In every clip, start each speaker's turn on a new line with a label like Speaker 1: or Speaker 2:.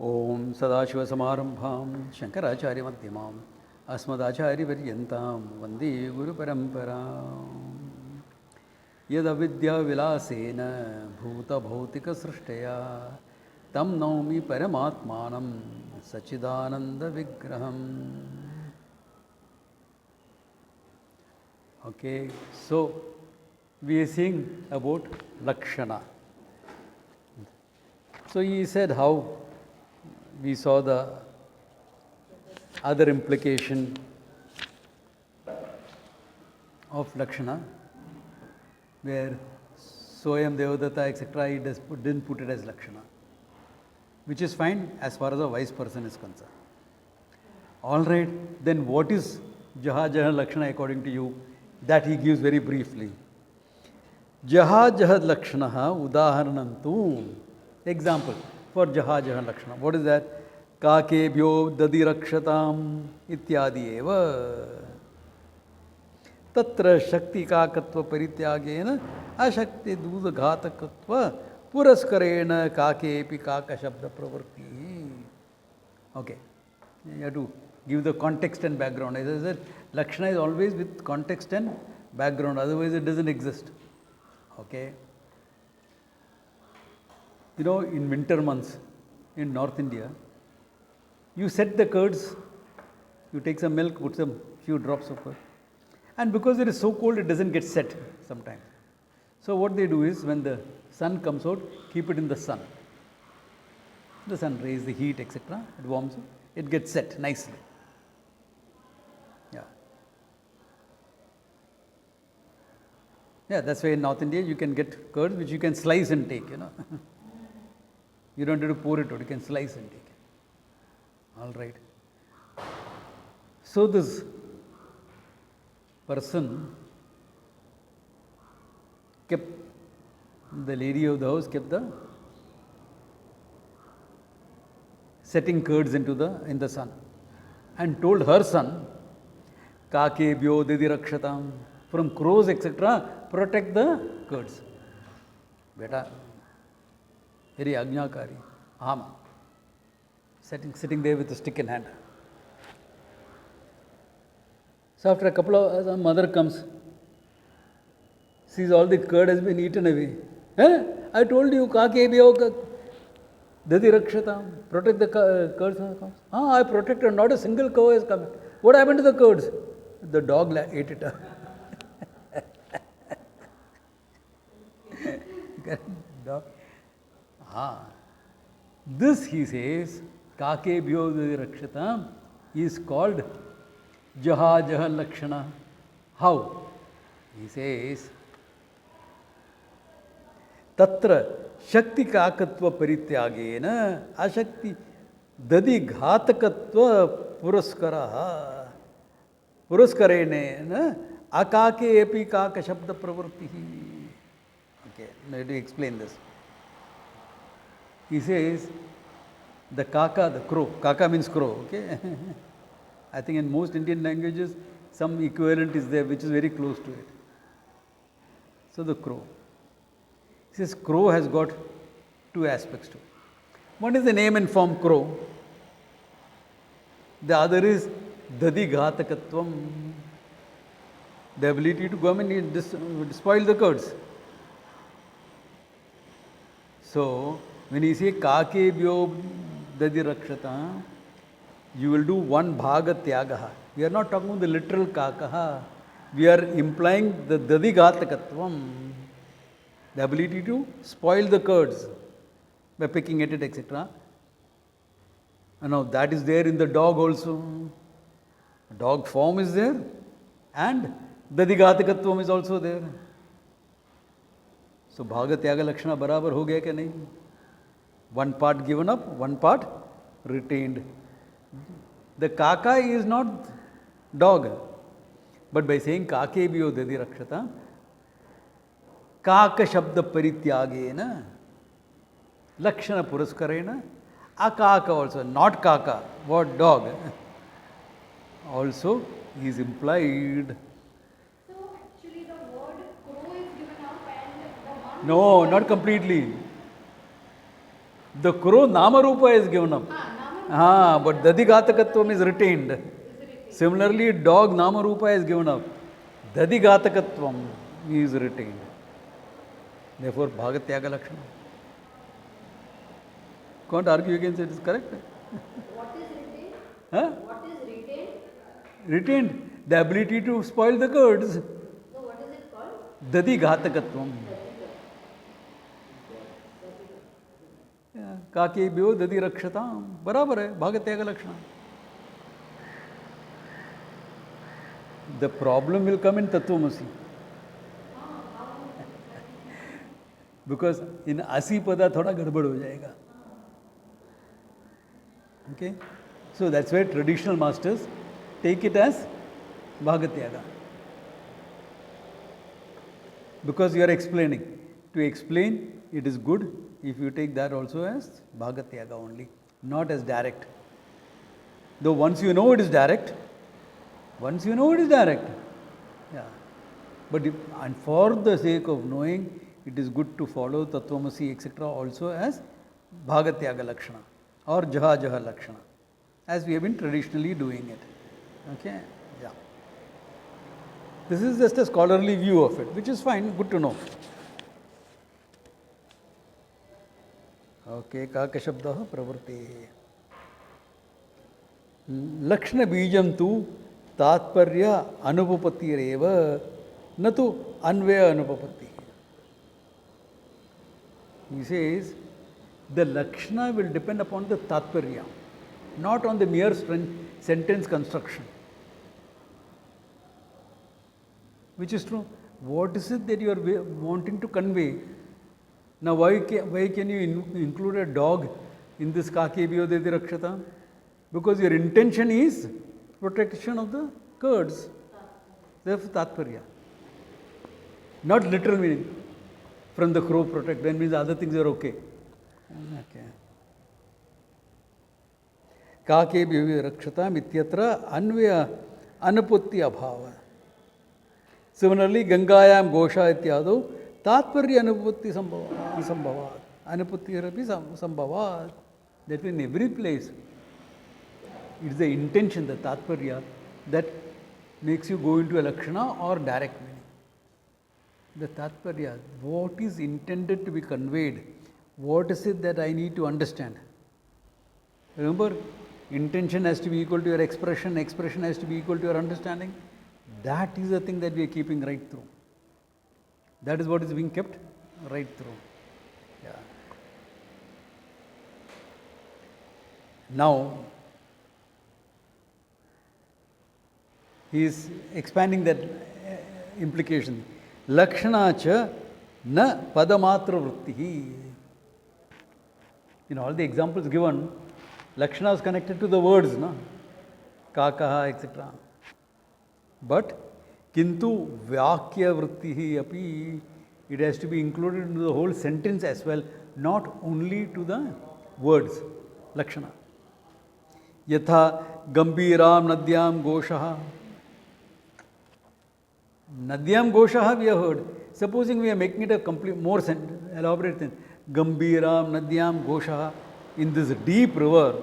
Speaker 1: Om Sadashivasamarambham Shankaracharya-madhyamam Asmadacharya-paryantam Vande Guru-paramparam Yadavidya-vilasena Bhuta-bhautika-srishtaya Tam naumi Paramatmanam Sachidananda-vigraham. Okay, so we are seeing about lakshana. So he said how we saw the other implication of lakshana, where Soyam Devadatta, etc., he didn't put it as lakshana, which is fine as far as a wise person is concerned. All right, then what is Jaha Jaha Lakshana according to you? That he gives very briefly. Jaha Jaha Lakshanaha Udaharanantu. Example for Jaha Jaha Lakshana. What is that? Kakebhyo Dadirakshatam Ityadi eva. Tatra Shakti Kakatva Parityagena Ashakti Duda Ghatakatva Puraskarena Kakepi Kaka Shabda Pravarti. Okay. You have to give the context and background. As I said, Lakshana is always with context and background, otherwise it doesn't exist. Okay. You know, in winter months in North India, you set the curds, you take some milk, put some few drops of curd. And because it is so cold, it doesn't get set sometimes. So what they do is, when the sun comes out, keep it in the sun. The sun rays the heat, etc. It warms up, it gets set nicely. Yeah, that's why in North India you can get curds which you can slice and take, you know. You don't have to pour it out, you can slice and take it. All right. So this person kept, the lady of the house kept the setting curds in the sun, and told her son, Kakebhyo Didirakshatam, from crows, etc., protect the curds. Beta, very ajñakari, ahama, sitting there with a stick in hand. So after a couple of, the mother comes, sees all the curd has been eaten away. I told you, Kakebhyo Didirakshatam, protect the curds. I protected, not a single cow has come. What happened to the curds? The dog ate it up. Dog. This, he says, Kakebhyo Didirakshatam, is called Jaha Jaha Lakshana. How? He says, Tatra Shakti Kakatva Parityagena Ashakti Dadi Ghatakatva Puraskaraha Puraskarene Akake Epi Kaka Shabda Pravartihi. Okay, let me explain this. He says, the kaka, the crow, kaka means crow, okay? I think in most Indian languages, some equivalent is there which is very close to it. So the crow. He says, crow has got two aspects to it. One is the name and form crow. The other is dadi ghatakatvam, the ability to go and spoil the curds. So, when you say Kakebhyo Dadirakshata, you will do one bhaga tyagaha. We are not talking about the literal kakaha. We are implying the Dadighatakatvam, the ability to spoil the curds by picking at it, etc. And now that is there in the dog also. Dog form is there, and Dadighatakatvam is also there. So bhaga tyaga lakshana barabar ho gaya kya nahi? One part given up, one part retained. The kaka is not dog, but by saying kakebhyo dadirakshata, kaka shabda parityagena, lakshana puraskarena, akaka also, not kaka, what dog? Also is implied. No, not completely. The crow Namarupa is given up. But Dadighatakatvam is retained. Similarly, dog Namarupa is given up. Dadighatakatvam is retained. Therefore, Bhagatyaga Lakshana. Can't argue against it, is correct.
Speaker 2: What is retained?
Speaker 1: Huh?
Speaker 2: What is retained?
Speaker 1: Retained. The ability to spoil the curds.
Speaker 2: No, what is it called?
Speaker 1: Dadighatakatvam. काकेभ्यो दधि रक्षताम बराबर है भागत्याग लक्षण. The problem will come in Tattvamasi. Because in Asi pada thoda gadbad ho jayega. Okay? So that's why traditional masters take it as Bhagatyaga. Because you are explaining. To explain, it is good if you take that also as Bhagatyaga only, not as direct. Though once you know it is direct, yeah. But and for the sake of knowing, it is good to follow Tattvamasi etc. also as Bhagatyaga Lakshana or Jaha Jaha Lakshana, as we have been traditionally doing it. Okay? Yeah. This is just a scholarly view of it, which is fine, good to know. Okay, Kaka Shabda Pravarti. Lakshana Bijam tu Tatparya Anupapati Reva Natu Anvaya Anupapati. He says the Lakshana will depend upon the Tatparya, not on the mere sentence construction. Which is true. What is it that you are wanting to convey? Now, why can you include a dog in this Kakebhyo Dedi Rakshata? Because your intention is protection of the curds. Therefore, Tatparya. Not literal meaning. From the crow protect, then means other things are okay. Okay. Kakebhyo Rakshata Mityatra Anvaya Anupatti Abhava. Similarly, Gangayam Gosha Ityado Tatparya Anupatti Sambhavat. Anupatti Rapi Sambhavat. That in every place, it is the intention, the Tatparya, that makes you go into a Lakshana or direct meaning. The Tatparya, what is intended to be conveyed? What is it that I need to understand? Remember, intention has to be equal to your expression has to be equal to your understanding. That is the thing that we are keeping right through. That is what is being kept right through. Yeah. Now, he is expanding that implication. Lakshana cha na padamatra vrittihi. In all the examples given, Lakshana is connected to the words, no? Kakaha, etc. But Kintu Vyakya Vrittihi api, it has to be included into the whole sentence as well, not only to the words, Lakshana. Yatha Gambiram Nadyam Goshaha. Nadyam Goshaha we have heard. Supposing we are making it a complete, more elaborate thing. Gambiram Nadyam Goshaha. In this deep river,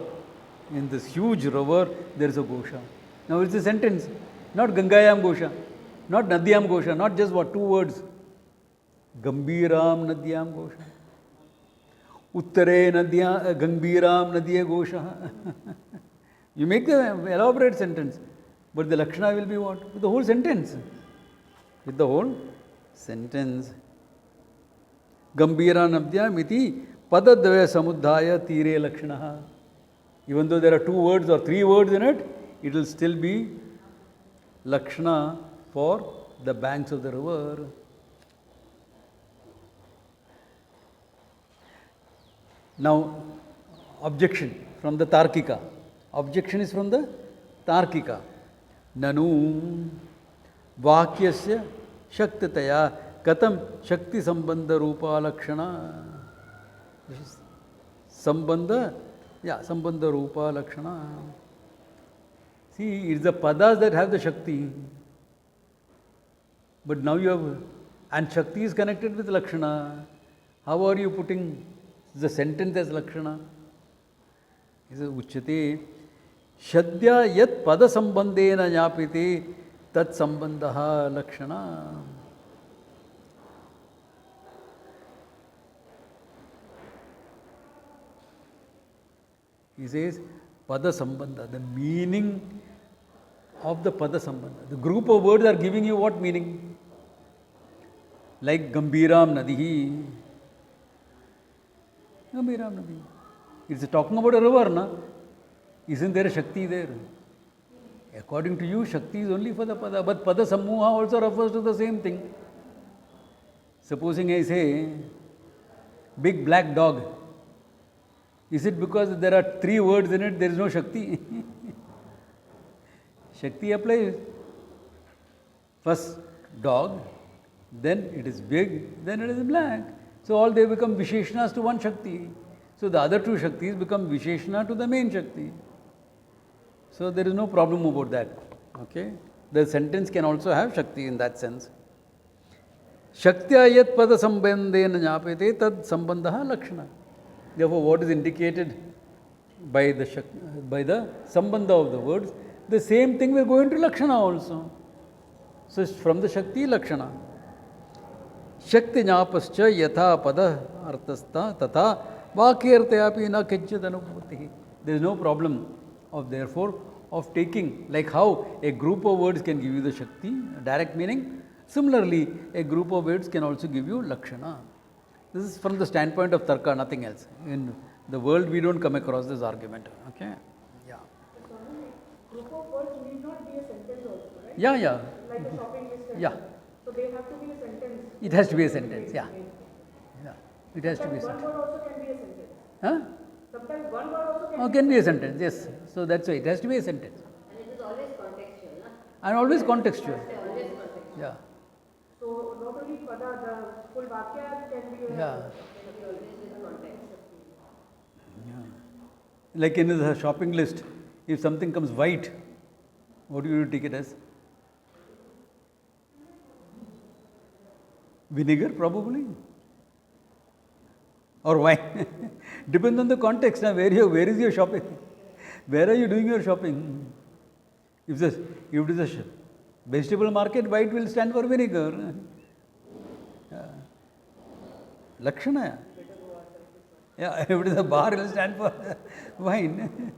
Speaker 1: in this huge river, there is a Gosha. Now it's a sentence, not Gangayam Gosha. Not Nadyam Gosha, not just what, two words. Gambiram Nadyam Gosha. Uttare Nadyam Gambiram Nadya Gosha. You make the elaborate sentence, but the Lakshana will be what? With the whole sentence. With the whole sentence. Gambira Nadyam iti Padadvaya Samudhaya Tire Lakshana. Even though there are two words or three words in it, it will still be Lakshana for the banks of the river. Now, objection from the Tarkika. Objection is from the Tarkika. Nanu Vakyasya Shaktataya Katam Shakti Sambandha Rupa Lakshana. Sambandha, Sambandha Rupa Lakshana. See, it's the padas that have the Shakti. But now you have, and Shakti is connected with Lakshana. How are you putting The sentence as lakshana. He says, uchyate shadya yat pada sambandena jnapite tat sambandaha lakshana. He says, pada sambandha, the meaning of the pada sambandha. The group of words are giving you what meaning? Like Gambiram Nadihi. Gambiram Nadi. It's talking about a river, na? Isn't there a Shakti there? According to you, Shakti is only for the pada. But pada sammuha also refers to the same thing. Supposing I say, big black dog. Is it because there are 3 words in it, there is no Shakti? Shakti applies. First dog, then it is big, then it is black. So all they become Visheshnas to one Shakti. So the other 2 Shaktis become Visheshna to the main Shakti. So there is no problem about that. Okay? The sentence can also have Shakti in that sense. Shaktya yat pada sambandena jnapete tad sambandaha lakshana. Therefore, what is indicated by the sambandha of the words, the same thing will go into lakshana also. So from the Shakti, lakshana. Shakti jnapascha yatha pada arthastha tatha vakyartayapi na kachit anupati. There is no problem of taking, like how a group of words can give you the Shakti, direct meaning. Similarly, a group of words can also give you lakshana. This is from the standpoint of tarka, nothing else. In the world, we don't come across this argument. Okay? Yeah.
Speaker 2: Group of words need not be a sentence also, right?
Speaker 1: Yeah, yeah.
Speaker 2: Like a shopping list.
Speaker 1: Yeah.
Speaker 2: So they have to be a sentence.
Speaker 1: It has to be a sentence, yeah. Yeah. It has to be a
Speaker 2: Sometimes one
Speaker 1: sentence.
Speaker 2: word also can be a sentence.
Speaker 1: Huh?
Speaker 2: Sometimes one word also
Speaker 1: Can be a sentence, yes. So that's why it has to be a sentence.
Speaker 2: And it is always contextual, na?
Speaker 1: And always contextual.
Speaker 2: Always contextual.
Speaker 1: Yeah.
Speaker 2: So not only pada, the full vakya can be
Speaker 1: Yeah.
Speaker 2: always with context.
Speaker 1: Yeah. Like in the shopping list, if something comes white, what do you take it as? Vinegar, probably. Or wine. Depends on the context. Now, where is your shopping? Where are you doing your shopping? If it is a vegetable market, white will stand for vinegar. Yeah. Lakshana. Yeah, if it is a bar, it will stand for wine.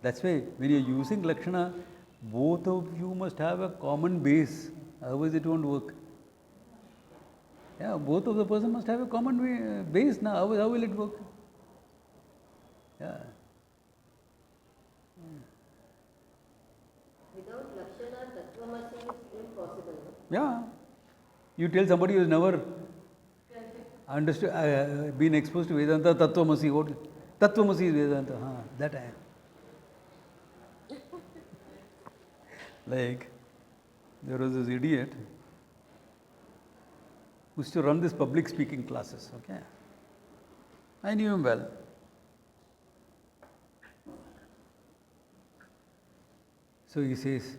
Speaker 1: That's why when you are using lakshana, both of you must have a common base. Otherwise, it won't work. Yeah, both of the person must have a common base. Now, how will it work? Yeah.
Speaker 2: Without lakshana, tattvamasi is impossible.
Speaker 1: Yeah. You tell somebody who has never been exposed to Vedanta, tattvamasi. What? Tattvamasi is Vedanta. That I am. Like, there was this idiot who used to run these public speaking classes. Okay, I knew him well. So he says,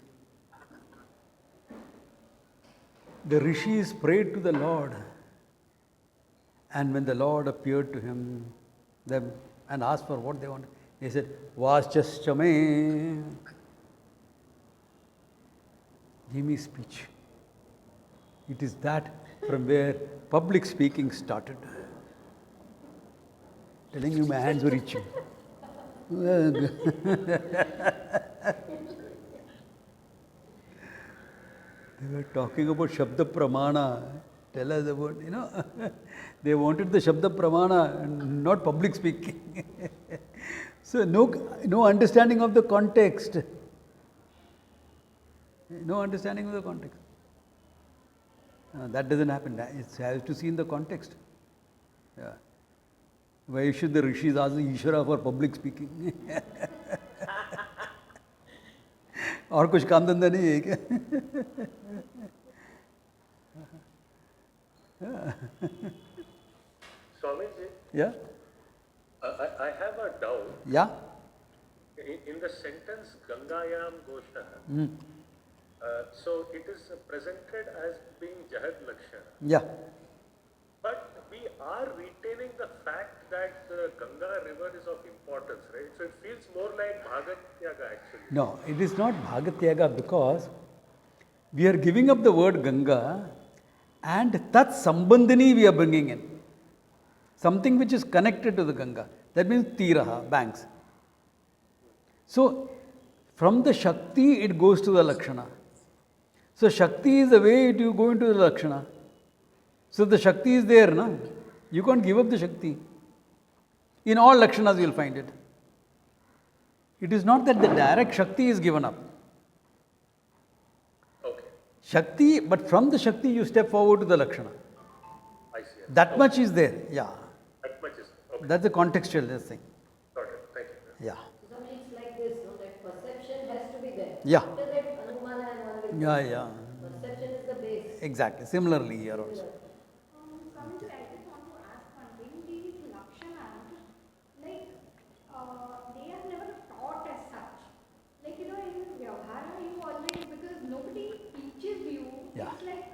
Speaker 1: the rishis prayed to the Lord, and when the Lord appeared to them and asked for what they wanted, they said, Vaschashchame. Give me speech. It is that from where public speaking started. Telling you my hands were itching. They were talking about shabda pramana. Tell us about, they wanted the shabda pramana, not public speaking. So no understanding of the context. No understanding of the context. That doesn't happen. It has to see in the context. Yeah. Why should the rishis ask the Ishvara for public speaking? और कुछ काम धंधा नहीं है क्या?
Speaker 3: Swamiji,
Speaker 1: Yeah.
Speaker 3: I have a doubt.
Speaker 1: Yeah.
Speaker 3: In the sentence Gangayam Gosha, so it is presented as being Jahad Lakshana.
Speaker 1: Yeah.
Speaker 3: But we are retaining the fact that the Ganga river is of importance, right? So it feels more like Bhagatyaga actually.
Speaker 1: No, it is not Bhagatyaga because we are giving up the word Ganga and Tat Sambandhini we are bringing in. Something which is connected to the Ganga. That means Tiraha, banks. So, from the Shakti it goes to the Lakshana. So, Shakti is the way you go into the Lakshana. So, the Shakti is there, na? You can't give up the Shakti. In all Lakshanas you will find it. It is not that the direct Shakti is given up.
Speaker 3: Okay,
Speaker 1: Shakti, but from the Shakti you step forward to the Lakshana.
Speaker 3: I see.
Speaker 1: That much is there, yeah.
Speaker 3: That much is, okay,
Speaker 1: That's the contextual thing.
Speaker 3: got it, thank you.
Speaker 1: Yeah.
Speaker 4: So it's like this, no? That perception has to be there.
Speaker 1: Yeah.
Speaker 4: After that, Anumana and one will
Speaker 1: Yeah, yeah.
Speaker 4: perception is the base.
Speaker 1: Exactly. Similarly here also.
Speaker 2: Swamiji, I just want to ask one thing. These lakshanas, like, they are never taught as such. Like, in Vyavhara, you always, because nobody teaches you,
Speaker 1: Yeah.
Speaker 2: it's like,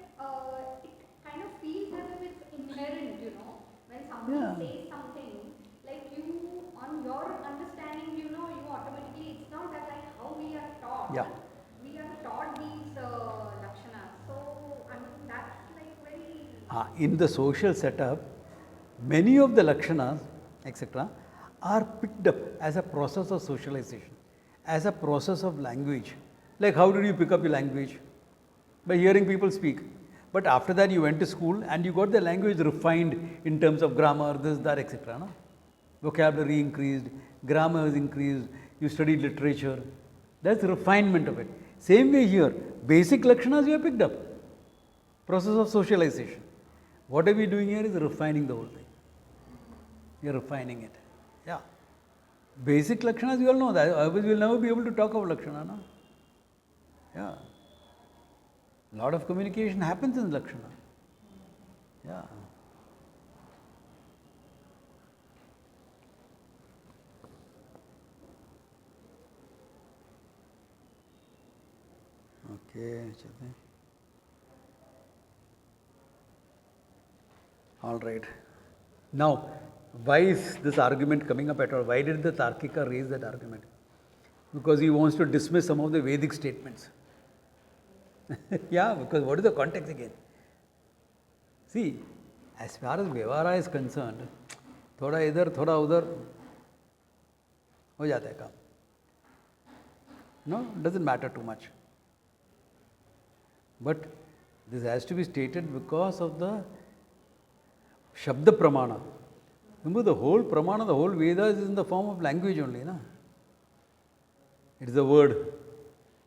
Speaker 2: it kind of feels as if it's inherent, when somebody
Speaker 1: Yeah.
Speaker 2: says something, like you, on your understanding, you automatically, it's not that like how we are taught.
Speaker 1: Yeah.
Speaker 2: We are taught these lakshanas. So, I mean, that's like very.
Speaker 1: In the social setup, many of the Lakshanas, etc., are picked up as a process of socialization, as a process of language. Like, how did you pick up your language? By hearing people speak. But after that, you went to school and you got the language refined in terms of grammar, this, that, etc. No? Vocabulary increased, grammar is increased, you studied literature. That's refinement of it. Same way here, basic Lakshanas you have picked up. Process of socialization. What are we doing here is refining the whole thing. We are refining it. Yeah. Basic Lakshanas you all know that. Otherwise we will never be able to talk of Lakshana. No? Yeah. A lot of communication happens in Lakshana. Yeah. Okay. All right. Now, why is this argument coming up at all? Why did the Tarkika raise that argument? Because he wants to dismiss some of the Vedic statements. Yeah, because what is the context again? See, as far as Vyavhara is concerned, thoda idhar, thoda udhar, ho jata hai kaam. No, it doesn't matter too much. But this has to be stated because of the shabda pramana. Remember the whole pramana, the whole Vedas is in the form of language only. Na? It is the word.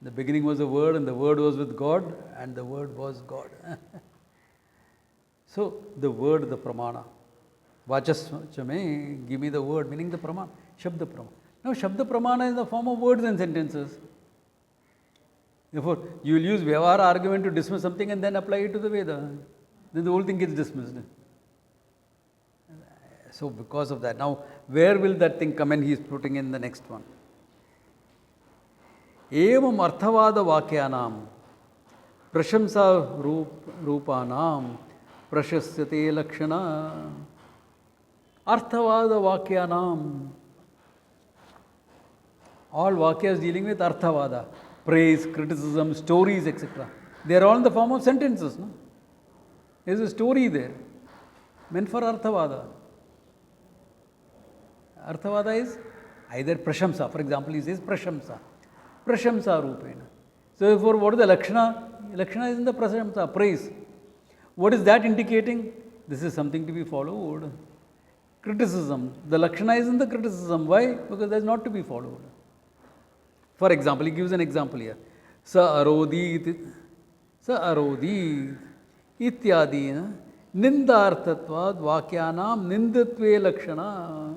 Speaker 1: The beginning was the word and the word was with God and the word was God. So the word, the pramana. Vachasvachame, give me the word, meaning the pramana. Shabda pramana. Now Shabda pramana is in the form of words and sentences. Therefore, you will use Vyavhara argument to dismiss something and then apply it to the Veda. Then the whole thing gets dismissed. So because of that, now where will that thing come in? He is putting in the next one. Evam arthavada vakyanam prashamsa rupanam prashasyate lakshana arthavada vakyanam. All vakyas dealing with arthavada, praise, criticism, stories, etc. They are all in the form of sentences. No? There is a story there meant for arthavada. Arthavada is either prashamsa. For example, he says prashamsa. Prashamsa rupena. So therefore, what is the lakshana? Lakshana is in the prashamsa, praise. What is that indicating? This is something to be followed. Criticism. The lakshana is in the criticism. Why? Because that is not to be followed. For example, he gives an example here. Sa arodit ityadina nindarthatvad vakyanam nindatve lakshana.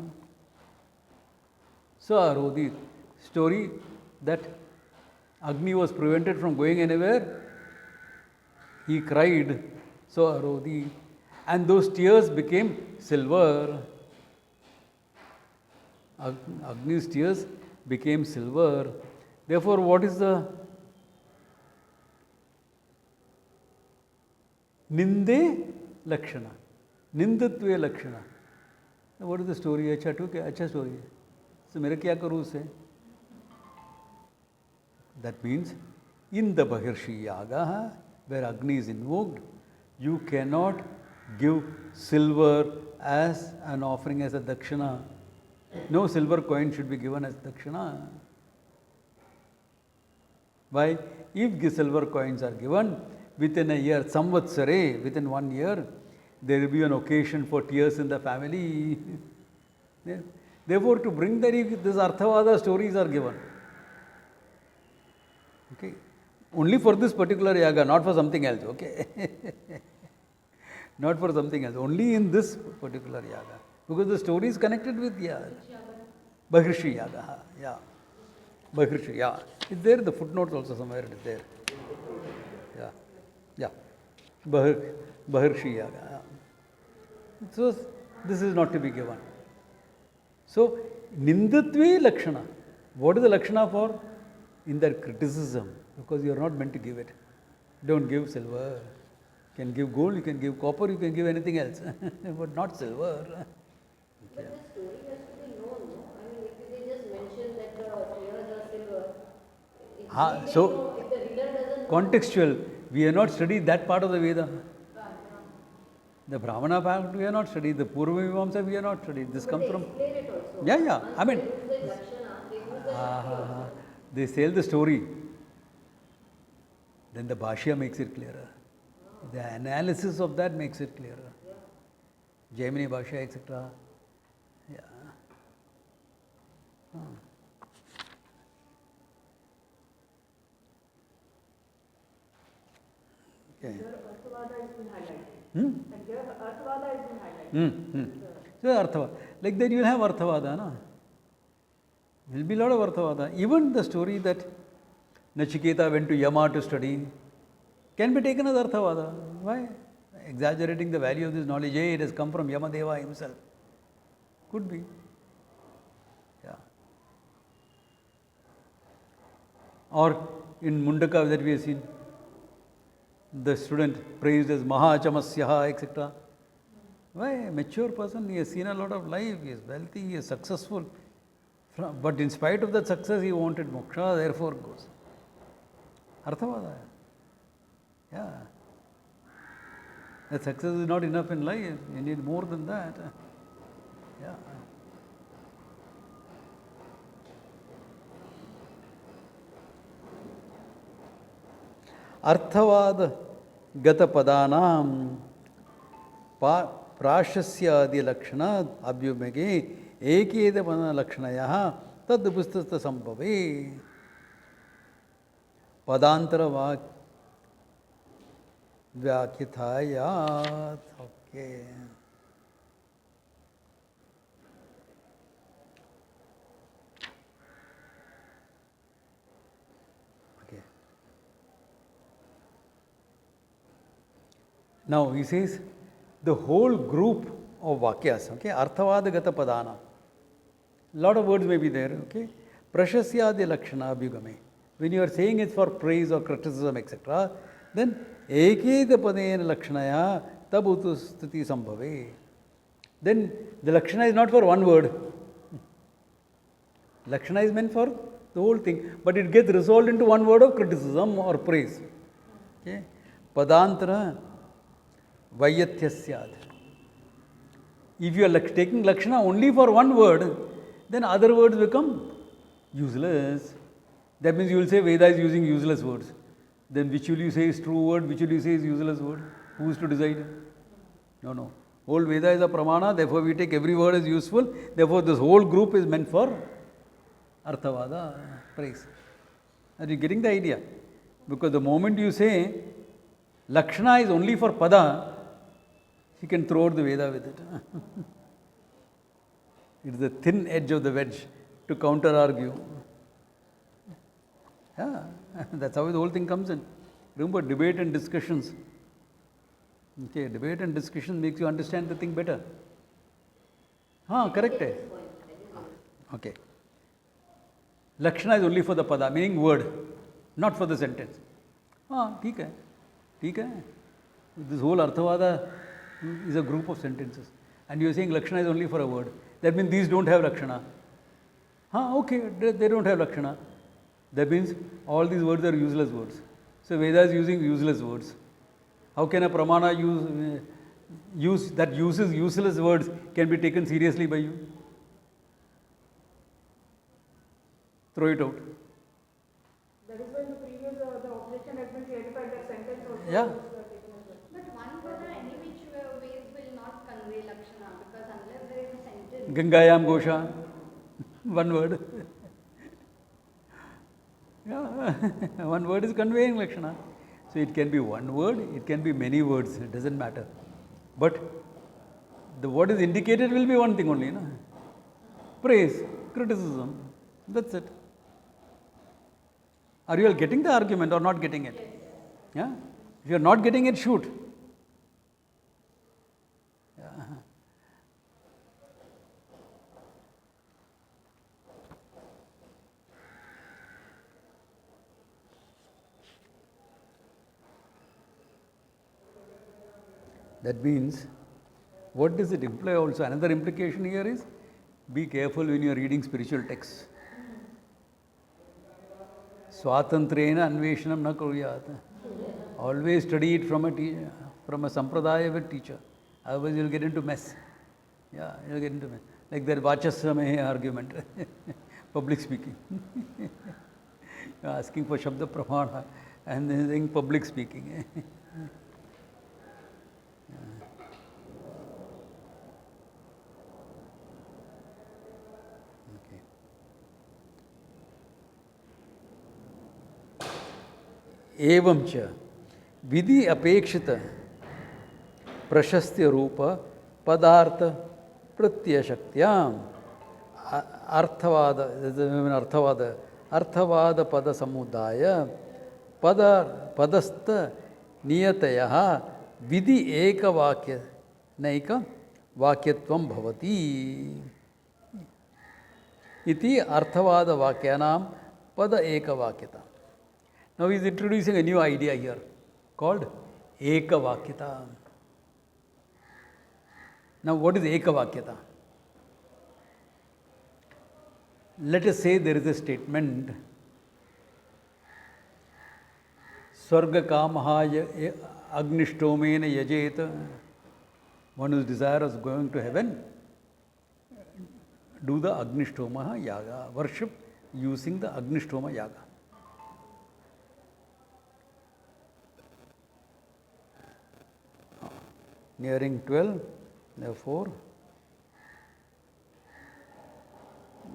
Speaker 1: Sa arodit. Story that Agni was prevented from going anywhere. He cried. So arodit. And those tears became silver. Agni's tears became silver. Therefore, what is the Ninde Lakshana? निंदत्वे Lakshana. What is the story? अच्छा ठीक है, अच्छा story है. So मेरा क्या करूँ उससे? That means in the Bahirshi Yaga, where Agni is invoked, you cannot give silver as an offering as a dakshana. No silver coin should be given as dakshana. Why? If the silver coins are given within a year, samvatsare, within 1 year, there will be an occasion for tears in the family. Therefore, to bring that, this Arthavada stories are given. Okay, only for this particular yaga, not for something else. Okay, not for something else. Only in this particular yaga, because the story is connected with Bahirshi yaga. Yeah, Bahirshi. Yeah, it's there. The footnotes also somewhere it is there. Yeah, Bahirshi yaga. Yeah. So this is not to be given. So nindatve lakshana. What is the lakshana for? In their criticism, because you are not meant to give it. Don't give silver. You can give gold, you can give copper, you can give anything else, but not silver.
Speaker 4: But the story has to be known, no? I mean, if they just mention that the tears are silver, it's
Speaker 1: So,
Speaker 4: if the reader doesn't
Speaker 1: contextual, we have not studied that part of the Veda. The Brahmana part we have not studied, the Purva Mimamsa we have not studied. This comes from.
Speaker 4: explain it also.
Speaker 1: Yeah. I mean,
Speaker 4: They use the lakshana, they use the shakti also.
Speaker 1: they tell the story. Then the Bhashya makes it clearer. The analysis of that makes it clearer. Jaimini Bhashya, etc. Yeah. Okay.
Speaker 5: Here Arthavada has been highlighted.
Speaker 1: Hmm?
Speaker 5: And here Arthavada has been highlighted.
Speaker 1: So Arthavada. Like that you will have Arthavada, no? There will be a lot of Arthavada. Even the story that Nachiketa went to Yama to study can be taken as Arthavada. Why? Exaggerating the value of this knowledge. Hey, it has come from Yamadeva himself. Could be. Yeah. Or in Mundaka that we have seen, the student praised as Mahachamasyaha, etc. Why? A mature person, he has seen a lot of life, he is wealthy, he is successful. But in spite of that success, he wanted moksha, therefore goes. Arthavada. Yeah. That success is not enough in life, you need more than that. Yeah. Arthavad gata padanam prashasya lakshana abhyumage ekeda pana lakshanaya tad pustasta sambhave padantara vyakithayat. Okay. Now he says the whole group of vakyas, okay, arthavadagata padana. Lot of words may be there, okay. Prashasyadi lakshana abhyugame. When you are saying it for praise or criticism, etc., then ekeda padena lakshanaya tabutu stuti sambhave. Then the lakshana is not for one word. Lakshana is meant for the whole thing, but it gets resolved into one word of criticism or praise. Okay. Padantara Vayatyasyad. If you are taking lakshana only for one word, then other words become useless. That means you will say Veda is using useless words. Then which will you say is true word, which will you say is useless word? Who is to decide? No. Whole Veda is a pramana, therefore we take every word as useful. Therefore this whole group is meant for Arthavada, praise. Are you getting the idea? Because the moment you say lakshana is only for pada, you can throw out the Veda with it. It is the thin edge of the wedge to counter argue. Yeah, that's how the whole thing comes in. Remember, debate and discussions. Okay, debate and discussion makes you understand the thing better. Correct. Okay. Lakshana is only for the pada, meaning word, not for the sentence. ठीक है. This whole Arthavada is a group of sentences. And you are saying lakshana is only for a word. That means these don't have lakshana. Okay, they don't have lakshana. That means all these words are useless words. So Veda is using useless words. How can a pramana that uses useless words can be taken seriously by you? Throw it out.
Speaker 5: That is when the previous the objection has been clarified, that sentence also
Speaker 1: Yeah.
Speaker 5: is taken as well.
Speaker 2: But one word any which ways will not convey lakshana, because unless there is a sentence.
Speaker 1: Gangayam Gosha. One word. Yeah. One word is conveying lakshana. So it can be one word, it can be many words, it doesn't matter. But the what is indicated will be one thing only. No? Praise, criticism, that's it. Are you all getting the argument or not getting it?
Speaker 2: Yes.
Speaker 1: Yeah? If you are not getting it, shoot. Yeah. That means, what does it imply also? Another implication here is, be careful when you are reading spiritual texts. Swatantrena anveshanam na kuryat. Always study it from a teacher, from a sampradaya with teacher. Otherwise you will get into mess. Yeah, you will get into mess. Like that Vachasamahe argument. Public speaking. Asking for shabda pramana and then saying public speaking. एवं च विधि अपेक्षित प्रशस्त्य रूप पदार्थ प्रत्यशक्त्याम अर्थवाद अर्थवाद पद समुदाय पदस्थ नियतयः विधि एक वाक्य नैक वाक्यत्वं भवति इति अर्थवाद वाक्यानां पद एक वाक्यता. Now he is introducing a new idea here called Ekavakyata. Now what is Ekavakyata? Let us say there is a statement Swarga Kamaha Agnishtomena Yajet. One who is desirous of going to heaven, do the Agnishtoma Yaga, worship using the Agnishtoma Yaga. Nearing 12, therefore,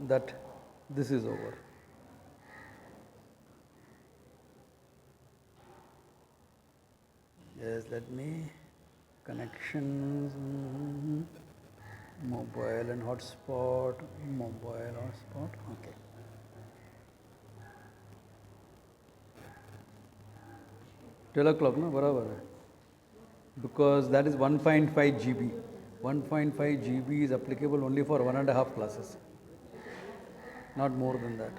Speaker 1: that this is over. Yes, let me, connections, mobile and hotspot, okay. $12 no, barabar hai. Because that is 1.5 GB. 1.5 GB is applicable only for 1.5 classes. Not more than that.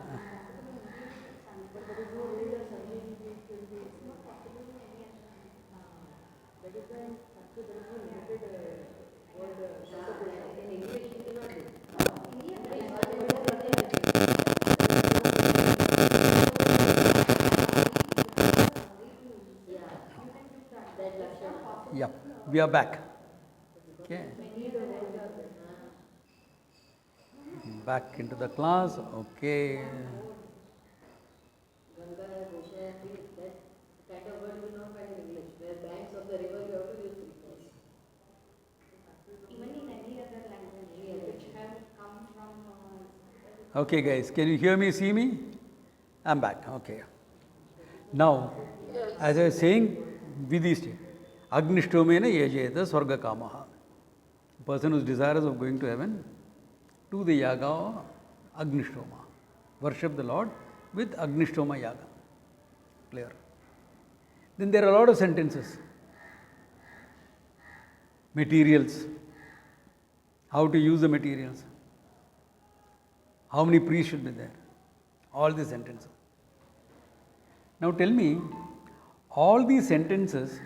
Speaker 1: Yeah, we are back. Okay. Back into the class. Okay.
Speaker 4: Ganga, Gosha, that kind of word will not find in English. Where banks of the river you have to use three times.
Speaker 2: Even in any other language which have come from.
Speaker 1: Okay, guys, can you hear me, see me? I'm back. Okay. Now, as I was saying, Vidhi state. Agnishtomena yajeta swarga kamaha. Person who is desirous of going to heaven, do the yaga of Agnishtoma. Worship the Lord with Agnishtoma yaga. Clear. Then there are a lot of sentences. Materials. How to use the materials. How many priests should be there. All these sentences. Now tell me, all these sentences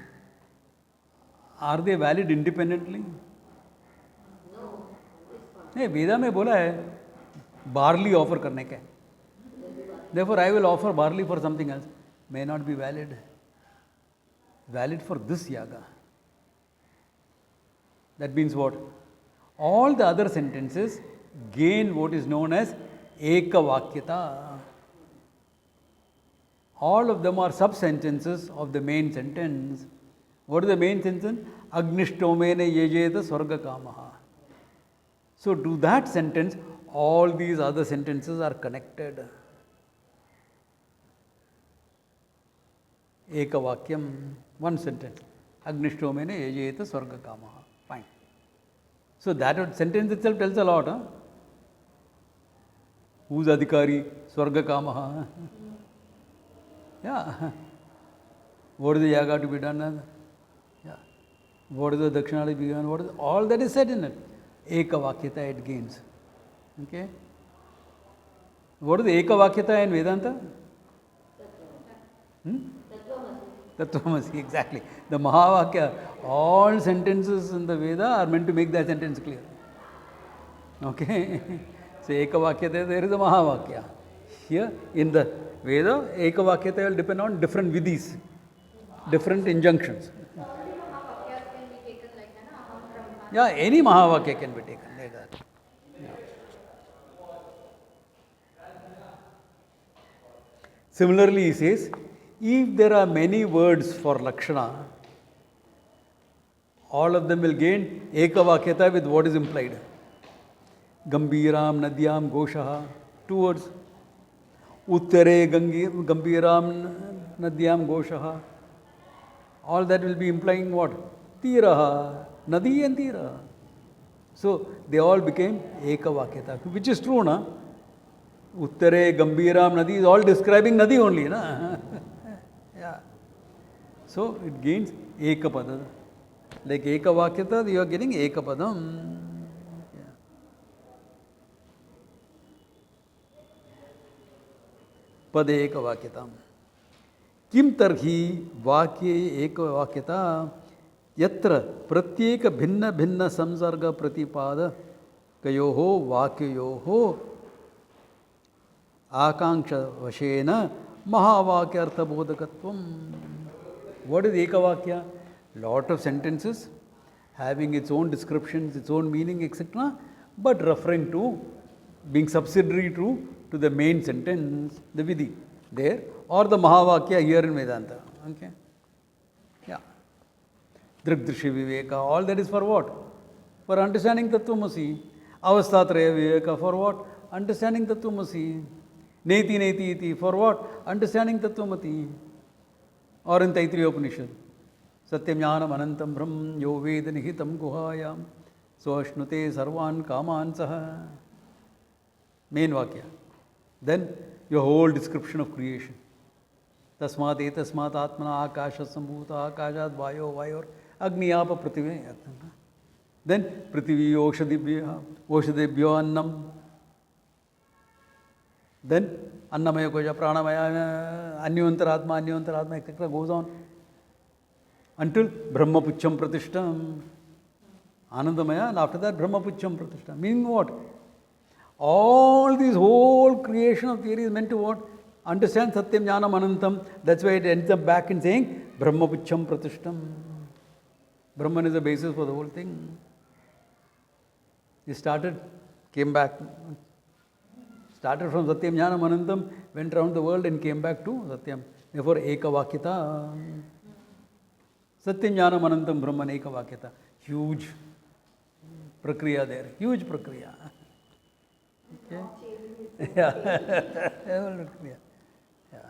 Speaker 1: Are they valid independently?
Speaker 4: No, it's fine.
Speaker 1: नहीं, वेदा में बोला है barley offer करने के. Therefore, I will offer barley for something else. May not be valid. Valid for this yaga. That means what? All the other sentences gain what is known as ekavakyata. All of them are sub-sentences of the main sentence. What is the main sentence? Agnishtomene yejeta swarga kamaha. So to that sentence, all these other sentences are connected. Ekavakyam, one sentence. Agnishtomene yejeta swarga kamaha. Fine. So that sentence itself tells a lot. Huh? Who's adhikari? Swarga kamaha. Yeah. What is the yaga to be done? Yeah. What is the dakshana to be done? What is all that is said in it? Ekavakyata it gains. Okay. What is the ekavakyata in Vedanta? Tattvamasi, exactly. The Mahavakya, all sentences in the Veda are meant to make that sentence clear. Okay. So ekavakyata, there is a Mahavakya. Here in the Veda, ekavakyata will depend on different vidhis, different injunctions.
Speaker 2: All the Mahavakyas can be taken like that, aham brahma.
Speaker 1: Yeah, any Mahavakya can be taken like that. Yeah. Similarly, he says, if there are many words for lakshana, all of them will gain ekavakyata with what is implied. Gambiram nadyam goshaha, 2 words. Uttare gambiram nadyam goshaha. All that will be implying what? Tiraha, nadi and tiraha. So they all became ekavakyata, which is true, na? Uttare gambiram nadi is all describing nadi only, na? Yeah. So it gains ekapada. Like ekavakyata, you are getting ekapadam. पद एक वाक्यता किम तर्हि वाक्ये एक वाक्यता यत्र प्रत्येक भिन्न भिन्न संसर्ग प्रतिपादकयोः वाक्ययोः आकांक्षवशेन महावाक्यार्थबोधकत्वम्. What is ekavakya? Lot of sentences having its own descriptions, its own meaning, etc., but referring to, being subsidiary to the main sentence, the vidhi there, or the Mahavakya here in Vedanta. Okay? Yeah. Drigdrishi Viveka, all that is for what? For understanding Tattvamasi. Avastatraya Viveka, for what? Understanding Tattvamasi. Neti Neti Iti, for what? Understanding Tattvamati. Or in Taittiriya Upanishad. Satyam Jnanam Anantam Brahm Yo Veda Nihitam Guhayam Swashnute Sarvan Kaman Saha. Main Vakya. Then your whole description of creation. Tasmat etasmat atmana akasha sambhuta akashat vayo vayor agni apa prithvi. Then prithvi oshadebhyo annam. Then annamaya koja pranamaya anyantaratma etc. goes on until brahmapucham pratishtam anandamaya, and after that brahmapucham pratishtam. Meaning what? All this whole creation of theory is meant to what? Understand Satyam Jnanam Anantam. That's why it ends up back in saying Brahmapucham Pratishtam. Brahman is the basis for the whole thing. He started, came back. Started from Satyam Jnanam Anantam, went around the world and came back to Satyam. Therefore, Ekavakyata. Satyam Jnanam Anantam Brahman Ekavakyata. Huge prakriya there. Huge prakriya. Okay. Yeah. Yeah.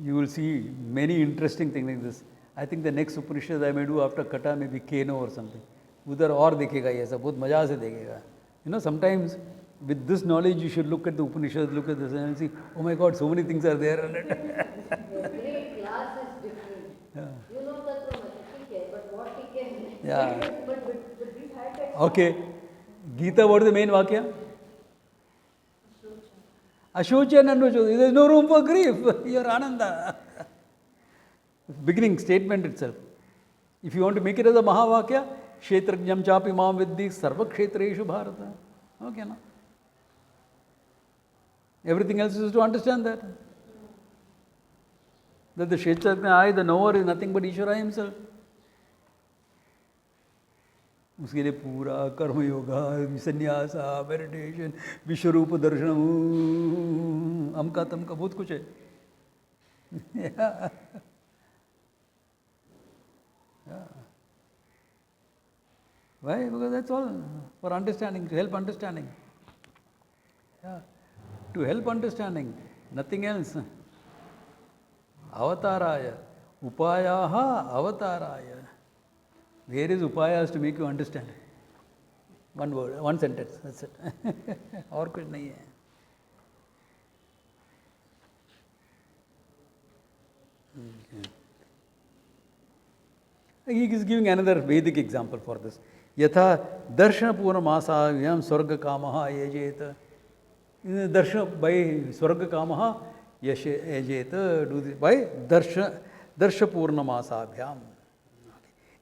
Speaker 1: You will see many interesting things like this. I think the next Upanishad I may do after Kata may be Keno or something. Udhar aur dekhega ye sab, bahut maja se dekhega. You know, sometimes with this knowledge you should look at the Upanishad, look at this and see, oh my God, so many things are there in it.
Speaker 4: Every class is different.
Speaker 1: Yeah.
Speaker 4: You know that from a but what he can.
Speaker 1: Yeah.
Speaker 5: But with these high tech.
Speaker 1: Okay. Gita, what is the main Vakya? Ashocha and Anushocha. There is no room for grief. You are Ananda. beginning statement itself. If you want to make it as a Mahavakya, Kshetrajnam chapi mam viddhi sarva kshetreshu bharata. Okay, no? Everything else is to understand that. That the Kshetrajna I, the knower, is nothing but Ishvara himself. उसके लिए पूरा कर्म योगा संन्यास meditation विश्वरूप दर्शन अमका तमका बहुत कुछ है. Why? Because that's all for understanding, to help understanding. Yeah. To help understanding, nothing else. Avataraya, upayaha avataraya. Where is upayas to make you understand? One word, one sentence, that's it. और कुछ नहीं है. Okay. He is giving another Vedic example for this. Yatha darshana purna masavyam swarga kamaha yajet. Darshan by swarga kamaha yajet. Do this by darsha purna masavyam.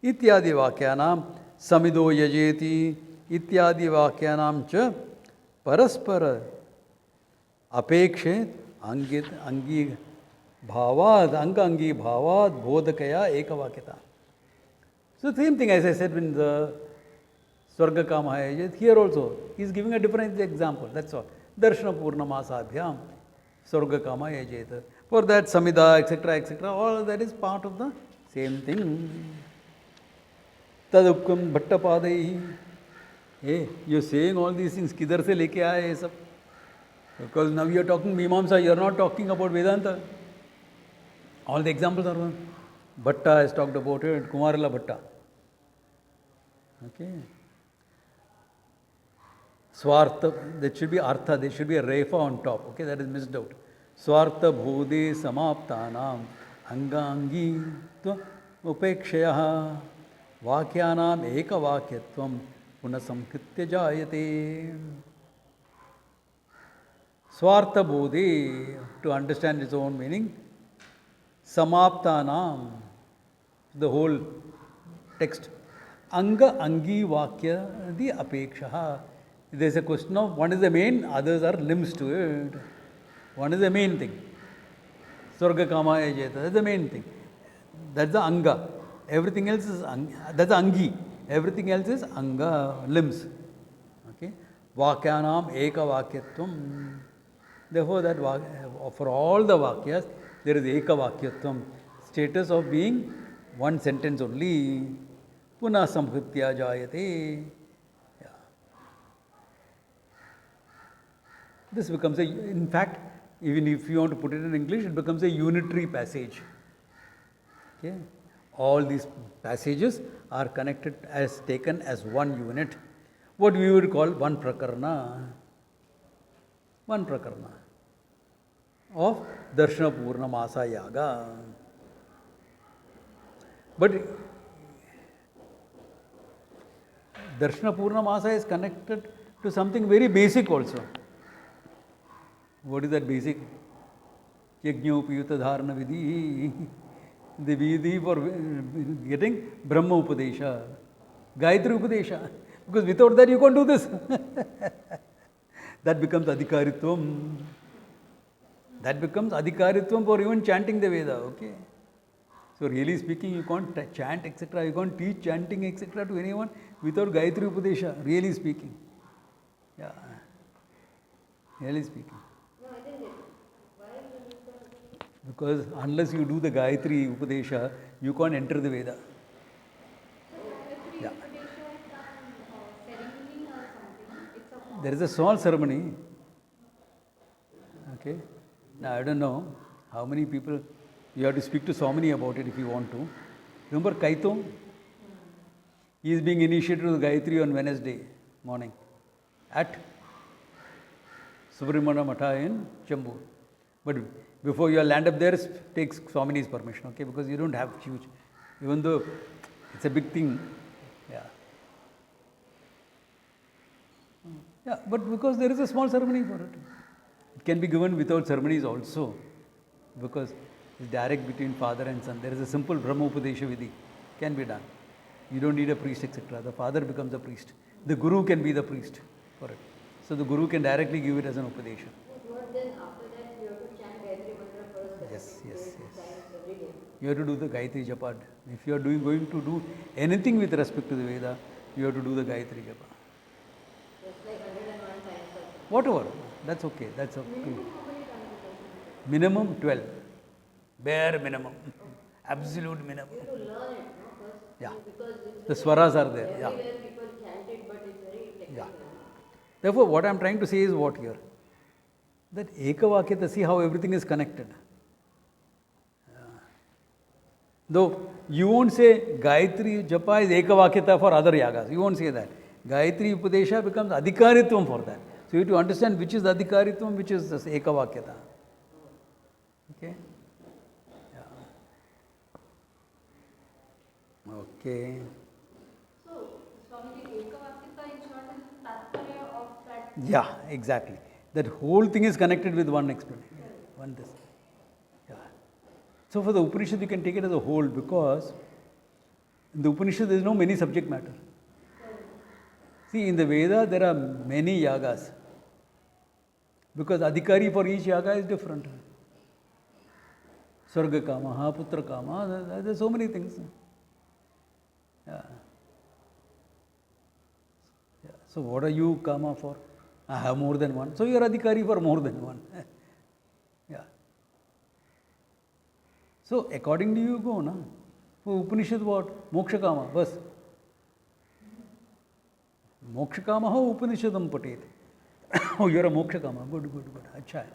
Speaker 1: इत्यादि वाक्यानां समिदो यजेति इत्यादि वाक्यानां च परस्पर अपेक्षे अंगी भावाद अंगी भावाद बोधकया एकवाक्यता. So same thing as I said in the Swarga Kama Yajit, here also he is giving a different example, that's all. Darshana Purna Masabhyam Swarga Kama Yajit. For that Samida etc., all that is part of the same thing. तदुक्कम भट्टपादई. Hey, you are saying all these things, किधर से लेके आए ये सब? Because now you are talking Mimamsa, you are not talking about Vedanta. All the examples are one. Bhatta has talked about it, Kumarala Bhatta. Okay. Swartha, there should be Artha, there should be a Refa on top. Okay, that is missed out. Swartha Bhode Samaptanam Angangi Upekshayaha वाक्यानाम एक वाक्यत्वम पुनः संकृत्य जायते. स्वार्थ बोधे, to understand its own meaning. Samaptanam, the whole text. Anga angi vakya the apeksha. There is a question of one is the main, others are limbs to it. One is the main thing. Swarga kama yajeta, that's the main thing. That's the anga. Everything else is that's angi. Everything else is anga, limbs. Okay. Vakyanam eka vakyatvam. Therefore, that for all the vakyas, there is eka vakyatvam. Status of being one sentence only. Puna samhritya jayate. Yeah. This becomes in fact, even if you want to put it in English, it becomes a unitary passage. Okay. All these passages are connected as taken as one unit. What we would call one prakarana. One prakarana of Darshana Purna Masa Yaga. But Darshana Purna Masa is connected to something very basic also. What is that basic? Yajñopiyuta dharana vidhi. The vidhi for getting Brahma Upadesha, Gayatri Upadesha. Because without that you can't do this. That becomes Adhikaritvam. That becomes Adhikaritvam for even chanting the Veda. Okay. So really speaking, you can't chant etc. You can't teach chanting etc. to anyone without Gayatri Upadesha. Really speaking. Yeah. Really speaking. Because unless you do the Gayatri Upadesha, you can't enter the Veda. Yeah. There is a small ceremony. Okay. Now I don't know how many people, you have to speak to Swamini about it if you want to. Remember Kaito? He is being initiated to the Gayatri on Wednesday morning at Subramana Matha in Chambur. But before you land up there, take Swamini's permission, okay? Because you don't have huge, even though it's a big thing. Yeah. Yeah, but because there is a small ceremony for it. It can be given without ceremonies also. Because It's direct between father and son. There is a simple Brahma Upadesha Vidhi. Can be done. You don't need a priest, etc. The father becomes a priest. The guru can be the priest for it. So the guru can directly give it as an Upadesha.
Speaker 4: But then after that you have to chant Gayatri Mantra first.
Speaker 1: Yes, yes, yes.
Speaker 4: Times every day.
Speaker 1: You have to do the Gayatri Japa. If you are going to do anything with respect to the Veda, you have to do the Gayatri Japa.
Speaker 4: Just like 101 times.
Speaker 1: Whatever. That's okay. That's okay. Minimum 12. Bare minimum. Absolute minimum.
Speaker 4: You have to learn it, no? First.
Speaker 1: Yeah.
Speaker 4: Because it's
Speaker 1: The swaras are there. Yeah.
Speaker 4: everywhere people chant it, but it's very technical.
Speaker 1: Yeah. Therefore, what I am trying to say is what here? That Ekavakyata, see how everything is connected. Though you won't say Gayatri Japa is Ekavakyata for other yagas. You won't say that. Gayatri Upadesha becomes Adhikaritvam for that. So you have to understand which is the Adhikaritvam, which is this Ekavakyata. Okay? Yeah. Okay.
Speaker 2: So, Swamiji, Ekavakyata in short is the tattva of that.
Speaker 1: Yeah, exactly. That whole thing is connected with one explanation. One this. Yeah. So for the Upanishad, you can take it as a whole because in the Upanishad there is no many subject matter. See, in the Veda there are many yagas because adhikari for each yaga is different. Sarga kama, putra kama, there are so many things. Yeah. Yeah. So what are you kama for? I have more than one. So you are adhikari for more than one. Yeah. So according to you go, na? For Upanishad what? Moksha kama, bas. Moksha kama ho Upanishadam patet. Oh, you are a moksha kama. Good, good, good. Acha hai.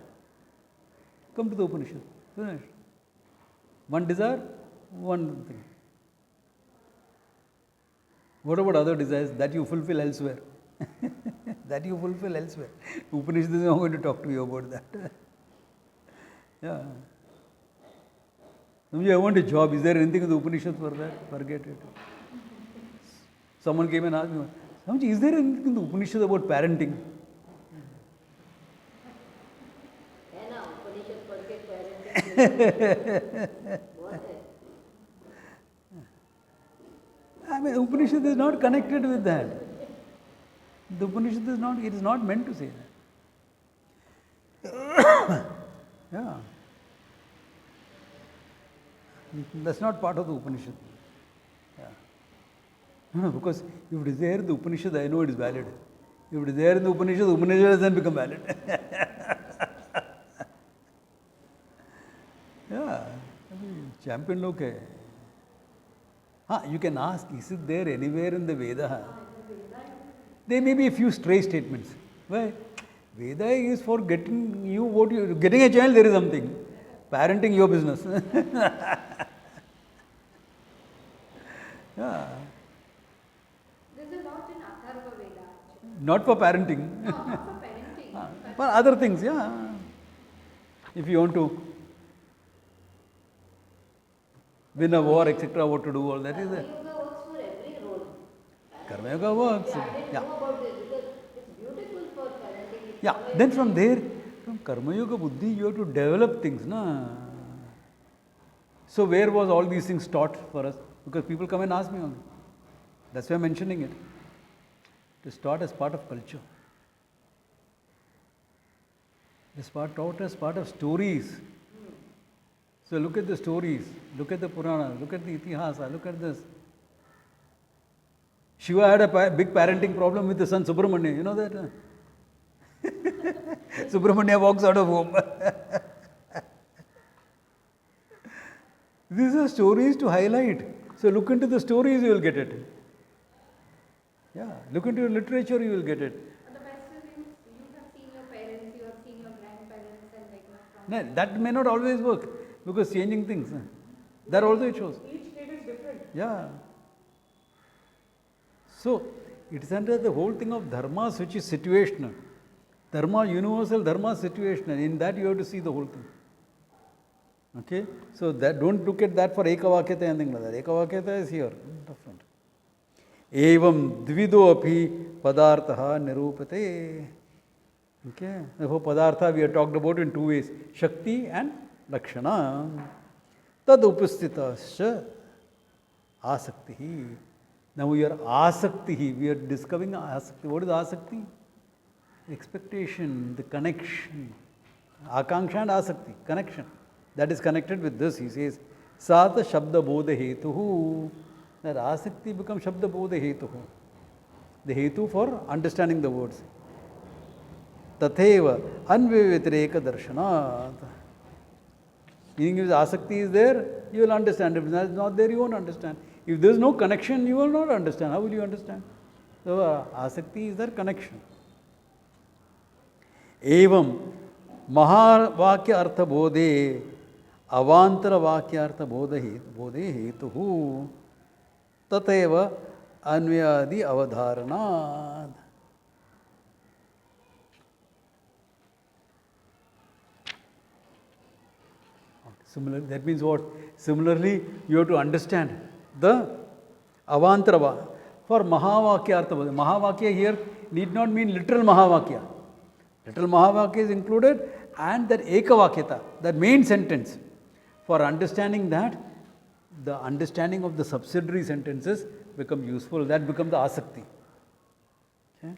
Speaker 1: Come to the Upanishad. Finish. One desire, one thing. What about other desires that you fulfill elsewhere? That you fulfill elsewhere. Upanishad is not going to talk to you about that. Yeah. I want a job. Is there anything in the Upanishad for that? Forget it. Someone came and asked me, Swamiji, is there anything in the Upanishad about parenting?
Speaker 4: है ना, उपनिषद पढ़ के parenting बहुत है.
Speaker 1: I mean, Upanishad is not connected with that. The Upanishad is not, it is not meant to say that. Yeah. That's not part of the Upanishad. Yeah. No, because if it is there in the Upanishad, I know it is valid. If it is there in the Upanishad has then become valid. Yeah. I mean, champion look hai. You can ask, is it there anywhere in the Veda? There may be a few stray statements. Why? Veda is for getting you what you getting a child, there is something. Parenting your business. Yeah.
Speaker 2: This is not in Atharva Veda. Actually.
Speaker 1: Not for parenting.
Speaker 2: No, not for parenting. but
Speaker 1: For other things, yeah. If you want to win a war, etc., what to do, all that is there.
Speaker 4: Yoga works for every role.
Speaker 1: Karma Yoga works.
Speaker 4: I didn't
Speaker 1: Yeah.
Speaker 4: know about this because it's beautiful for parenting. It's
Speaker 1: Yeah.
Speaker 4: for
Speaker 1: Then from there, from Karma Yoga Buddhi, you have to develop things. Na? So where was all these things taught for us? Because people come and ask me only. That's why I'm mentioning it. It is taught as part of culture. It is taught as part of stories. So look at the stories, look at the Purana, look at the Itihasa, look at this. Shiva had a big parenting problem with the son Subramanya. You know that? Subramanya walks out of home. These are stories to highlight. So look into the stories, you will get it. Yeah, look into your literature, you will get it.
Speaker 2: But the best is you have seen your parents, you have seen your grandparents, and like from
Speaker 1: No, that may not always work because changing things. That also it shows.
Speaker 5: Each state is different.
Speaker 1: Yeah. So it is under the whole thing of dharmas which is situational. Dharma universal, dharma situational. In that you have to see the whole thing. Okay? So that don't look at that for ekavakyata and anything like that. Ekavakyata is here. Different. Evam dvido api padartha nirupate. Okay? Therefore padartha we have talked about in two ways. Shakti and lakshana. tad upasthitascha asakti. Now your asakti, we are discovering asakti. What is asakti? Expectation, the connection. Akanksha and asakti, connection. That is connected with this. He says, Sata shabda bodha hetuhu. That asakti becomes shabda bodha hetuhu. The hetu for understanding the words. Tatheva anvyavitreka darshanat. Meaning if asakti is there, you will understand. If it is not there, you won't understand. If there is no connection, you will not understand. How will you understand? So asakti is their connection. Evam महावाक्य अर्थ बोधे अवांतर वाक्य अर्थ बोधे हेतु तथैव अन्वयादि अवधारणात्. Similarly, that means what? Similarly, you have to understand the avantara. For mahavakya artha bodhe. Mahavakya here need not mean literal mahavakya. Literal mahavakya is included, and that ekavakyata, that main sentence. For understanding that, the understanding of the subsidiary sentences become useful. That becomes the asakti. Okay?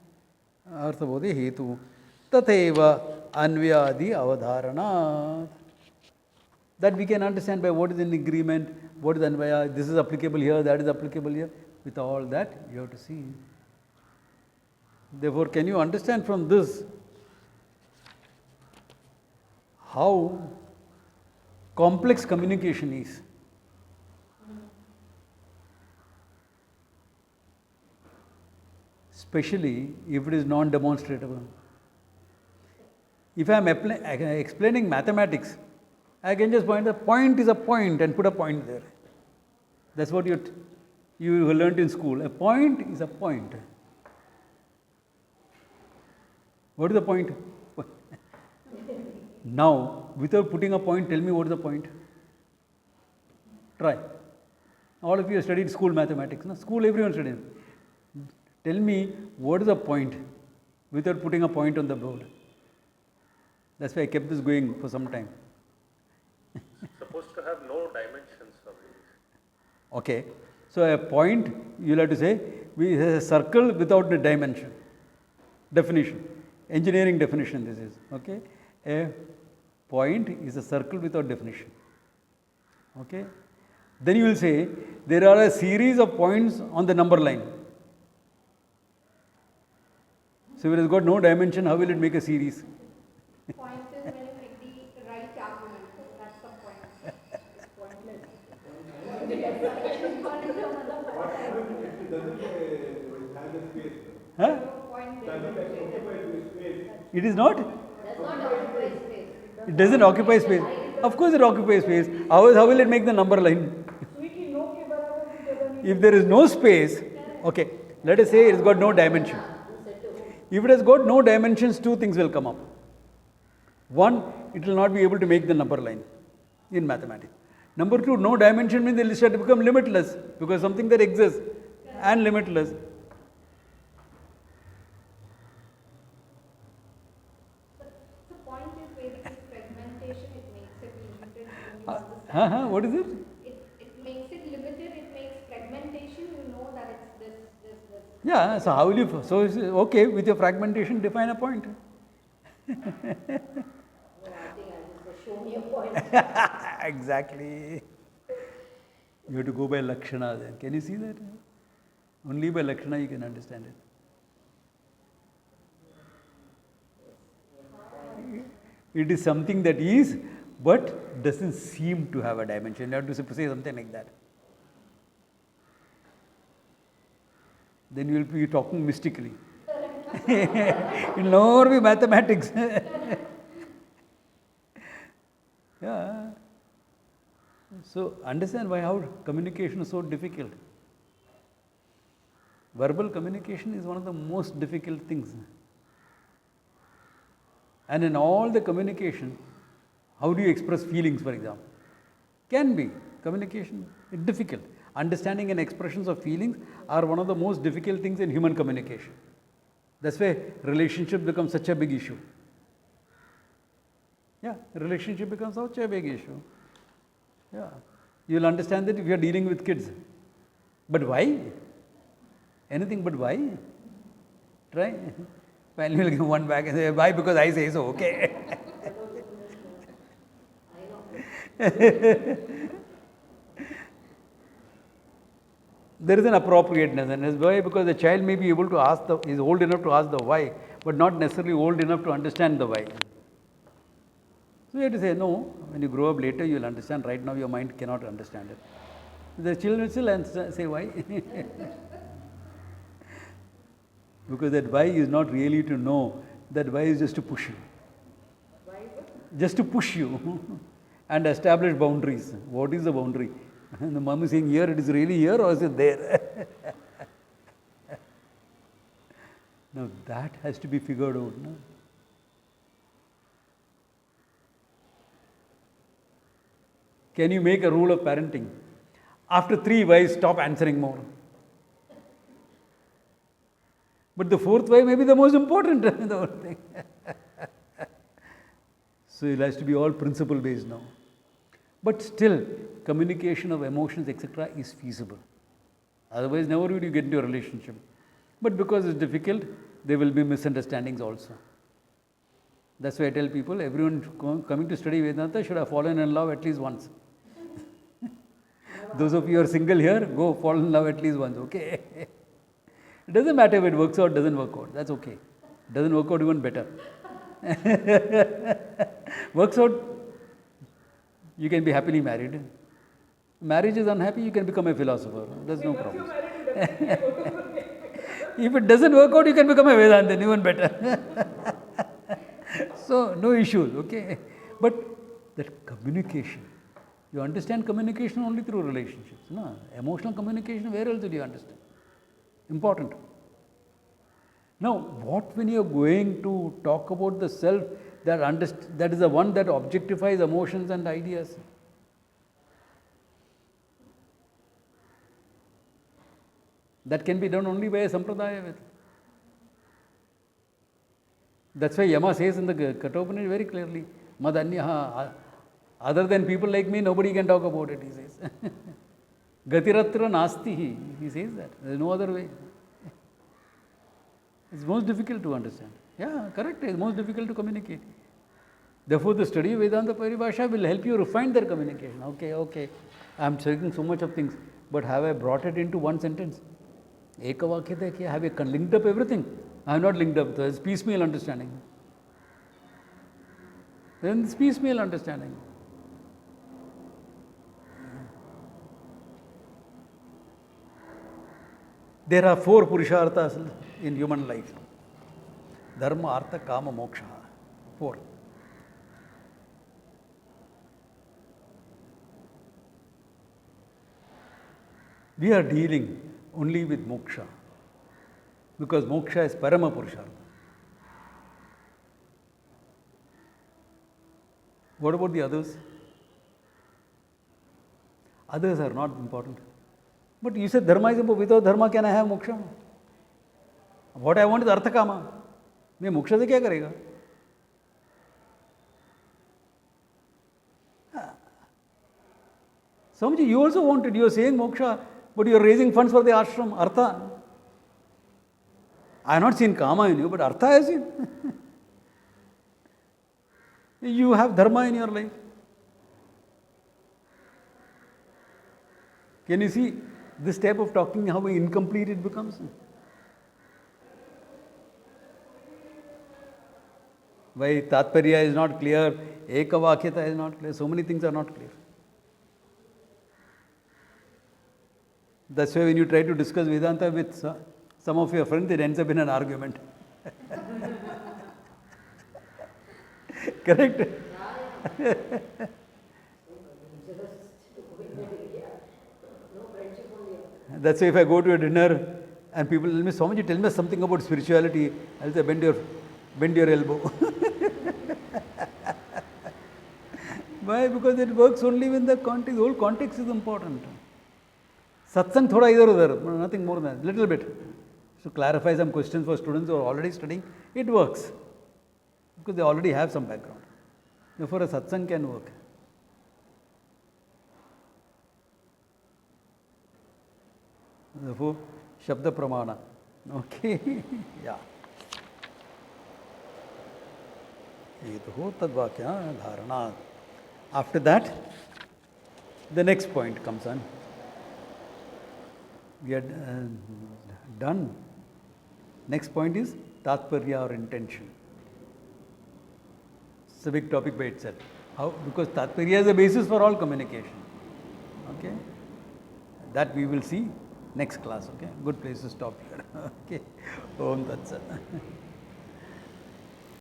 Speaker 1: Artha bodhe hetu. Tatheva anvyadi avadharana. That we can understand by what is in agreement, what is anvaya, this is applicable here, that is applicable here. With all that, you have to see. Therefore, can you understand from this how complex communication is? Especially if it is non-demonstrable. If I am explaining mathematics, I can just point, the point is a point and put a point there. That's what you learned in school. A point is a point. What is the point? Now, without putting a point, tell me what is the point. Try. All of you have studied school mathematics. No? School, everyone studied. Tell me what is the point without putting a point on the board. That's why I kept this going for some time.
Speaker 3: Supposed to have no dimensions of these.
Speaker 1: Okay. So a point, you will have to say, we have a circle without a dimension. Definition. Engineering definition this is. Okay. A point is a circle without definition. Okay. Then you will say, there are a series of points on the number line. So if it has got no dimension, how will it make a series?
Speaker 2: Point is when you make the right argument. That's the point. Pointless.
Speaker 1: Huh? It is not?
Speaker 4: Does not occupy space.
Speaker 1: It doesn't occupy space. Of course it occupies space. How will it make the number line? If there is no space, okay, let us say it has got no dimension. If it has got no dimensions, two things will come up. One, it will not be able to make the number line in mathematics. Number two, no dimension means the list has become limitless, because something that exists and limitless.
Speaker 2: The point is basically fragmentation. It makes it limited.
Speaker 1: What is it?
Speaker 2: It makes it limited. It makes fragmentation. You know that it's this.
Speaker 1: Yeah, so how will you, so okay, with your fragmentation define a point.
Speaker 4: No, I think I'll just show me a point.
Speaker 1: Exactly. You have to go by lakshana then. Can you see that? Only by lakshana you can understand it. It is something that is, but doesn't seem to have a dimension. You have to say something like that. Then you will be talking mystically. It will no more be mathematics. Yeah. So understand how communication is so difficult. Verbal communication is one of the most difficult things. And in all the communication, how do you express feelings, for example? Can be. Communication is difficult. Understanding and expressions of feelings are one of the most difficult things in human communication. That's why relationship becomes such a big issue. Yeah, relationship becomes such a big issue. Yeah. You will understand that if you are dealing with kids. But why? Anything but why? Try. Finally, you will give one back and say, why? Because I say so, okay. There is an appropriateness, and that's why, because the child may be able to ask is old enough to ask the why, but not necessarily old enough to understand the why. So you have to say, no, when you grow up later, you will understand. Right now, your mind cannot understand it. The children will still say why. Because that why is not really to know, that why is just to push you. Just to push you and establish boundaries. What is the boundary? And the mom is saying, here, it is really here or is it there? Now that has to be figured out. No? Can you make a rule of parenting? After 3 whys, stop answering more. But the 4th why may be the most important. The whole thing. So it has to be all principle based now. But still, communication of emotions, etc., is feasible. Otherwise, never would you get into a relationship. But because it's difficult, there will be misunderstandings also. That's why I tell people, everyone coming to study Vedanta should have fallen in love at least once. Those of you who are single here, go fall in love at least once, okay? It doesn't matter if it works out, doesn't work out. That's okay. Doesn't work out, even better. Works out, you can be happily married. Marriage is unhappy, you can become a philosopher. There's no problem. If it doesn't work out, you can become a Vedantin, even better. So, no issues, okay? But that communication, you understand communication only through relationships. No? Emotional communication, where else do you understand? Important. Now, what when you are going to talk about the self that is the one that objectifies emotions and ideas? That can be done only by a sampradaya. That's why Yama says in the Kathopanishad very clearly, Madanyaha, other than people like me, nobody can talk about it, he says. Gatiratra nasti, he says that. There is no other way. It's most difficult to understand. Yeah, correct. It's most difficult to communicate. Therefore, the study of Vedanta Paribhasa will help you refine their communication. Okay. I am saying so much of things, but have I brought it into one sentence? Ekavakyata, have I linked up everything? I have not linked up. There is piecemeal understanding. Then it's piecemeal understanding. There are 4 purusharthas in human life. Dharma, artha, kama, moksha. 4. We are dealing only with moksha, because moksha is parama purushartha. What about the others? Others are not important. But you said dharma is important. Without dharma, can I have moksha? What I want is artha kama. मैं मोक्ष से क्या करेगा? Swamiji, you also wanted, you are saying moksha, but you are raising funds for the ashram, artha. I have not seen kama in you, but artha I have seen. You have dharma in your life. Can you see this type of talking, how incomplete it becomes? Why Tatparya is not clear, Ekavakyata is not clear, so many things are not clear. That's why when you try to discuss Vedanta with some of your friends, it ends up in an argument. Correct? That's why if I go to a dinner and people tell me, Swamiji, tell me something about spirituality, I'll say, bend your elbow. Why? Because it works only when the context, the whole context is important. Satsang thoda idhar udhar, nothing more than that, little bit. To clarify some questions for students who are already studying, it works. Because they already have some background. Therefore, a satsang can work. Therefore, shabda pramana. Okay, yeah. Etuho tadvakya dharana. After that, the next point comes on. We are done. Next point is tatparya or intention. It's a big topic by itself. How? Because tatparya is the basis for all communication. Okay? That we will see next class. Okay? Good place to stop here. Okay? Om Tat Sat.